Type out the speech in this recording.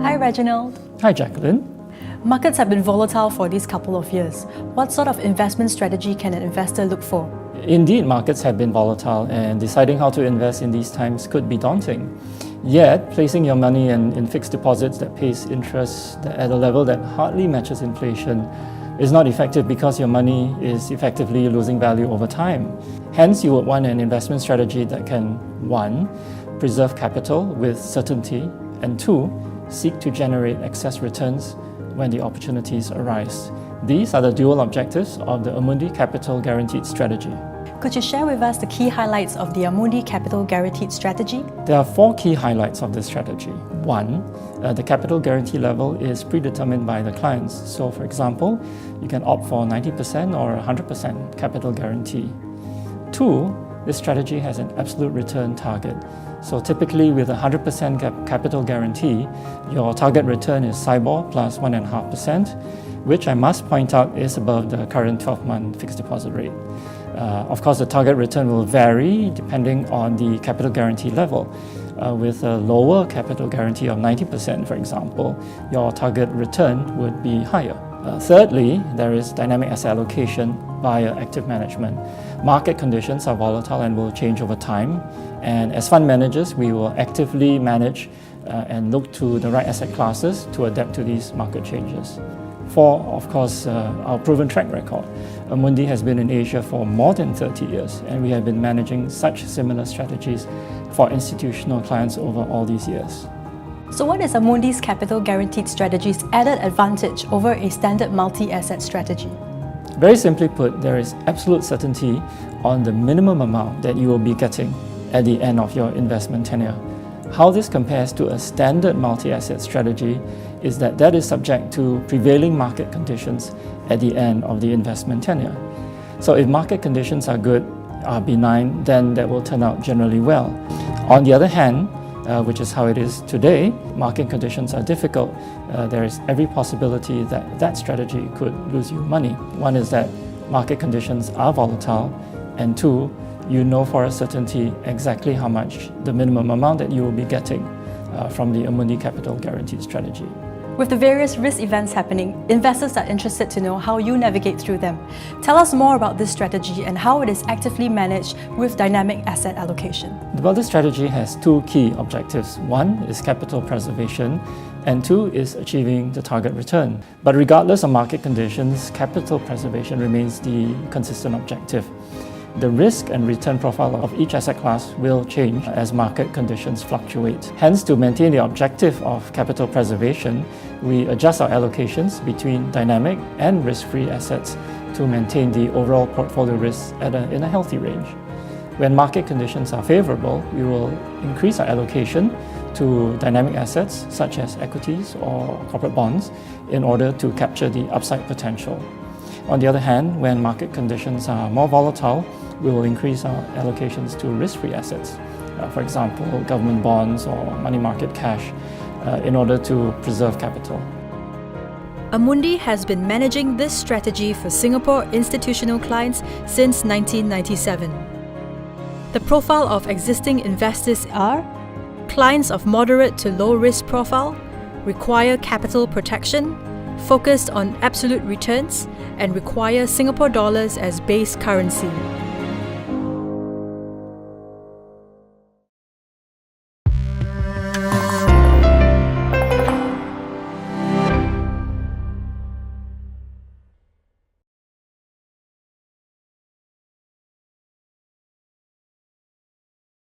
Hi Reginald. Hi Jacqueline. Markets have been volatile for these couple of years. What sort of investment strategy can an investor look for? Indeed, markets have been volatile and deciding how to invest in these times could be daunting. Yet, placing your money in fixed deposits that pays interest at a level that hardly matches inflation is not effective because your money is effectively losing value over time. Hence, you would want an investment strategy that can 1. Preserve capital with certainty, and 2. Seek to generate excess returns when the opportunities arise. These are the dual objectives of the Amundi Capital Guaranteed Strategy. Could you share with us the key highlights of the Amundi Capital Guaranteed Strategy? There are 4 key highlights of this strategy. 1. The capital guarantee level is predetermined by the clients. So for example, you can opt for 90% or 100% capital guarantee. 2. This strategy has an absolute return target. So typically with a 100% capital guarantee, your target return is SIBOR plus 1.5%, which I must point out is above the current 12-month fixed deposit rate. Of course, the target return will vary depending on the capital guarantee level. With a lower capital guarantee of 90%, for example, your target return would be higher. Thirdly, there is dynamic asset allocation via active management. Market conditions are volatile and will change over time. And as fund managers, we will actively manage and look to the right asset classes to adapt to these market changes. 4, of course, our proven track record. Amundi has been in Asia for more than 30 years, and we have been managing such similar strategies for institutional clients over all these years. So what is Amundi's Capital Guaranteed Strategy's added advantage over a standard multi-asset strategy? Very simply put, there is absolute certainty on the minimum amount that you will be getting at the end of your investment tenure. How this compares to a standard multi-asset strategy is that is subject to prevailing market conditions at the end of the investment tenure. So if market conditions are good, are benign, then that will turn out generally well. On the other hand, which is how it is today, market conditions are difficult. There is every possibility that strategy could lose you money. One is that market conditions are volatile, and 2, you know for a certainty exactly how much the minimum amount that you will be getting from the Amundi Capital Guaranteed Strategy. With the various risk events happening, investors are interested to know how you navigate through them. Tell us more about this strategy and how it is actively managed with dynamic asset allocation. Well, this strategy has 2 key objectives. 1 is capital preservation, and 2 is achieving the target return. But regardless of market conditions, capital preservation remains the consistent objective. The risk and return profile of each asset class will change as market conditions fluctuate. Hence, to maintain the objective of capital preservation, we adjust our allocations between dynamic and risk-free assets to maintain the overall portfolio risk in a healthy range. When market conditions are favorable, we will increase our allocation to dynamic assets such as equities or corporate bonds in order to capture the upside potential. On the other hand, when market conditions are more volatile, we will increase our allocations to risk-free assets, for example, government bonds or money market cash, in order to preserve capital. Amundi has been managing this strategy for Singapore institutional clients since 1997. The profile of existing investors are clients of moderate to low risk profile, require capital protection, focused on absolute returns, and require Singapore dollars as base currency.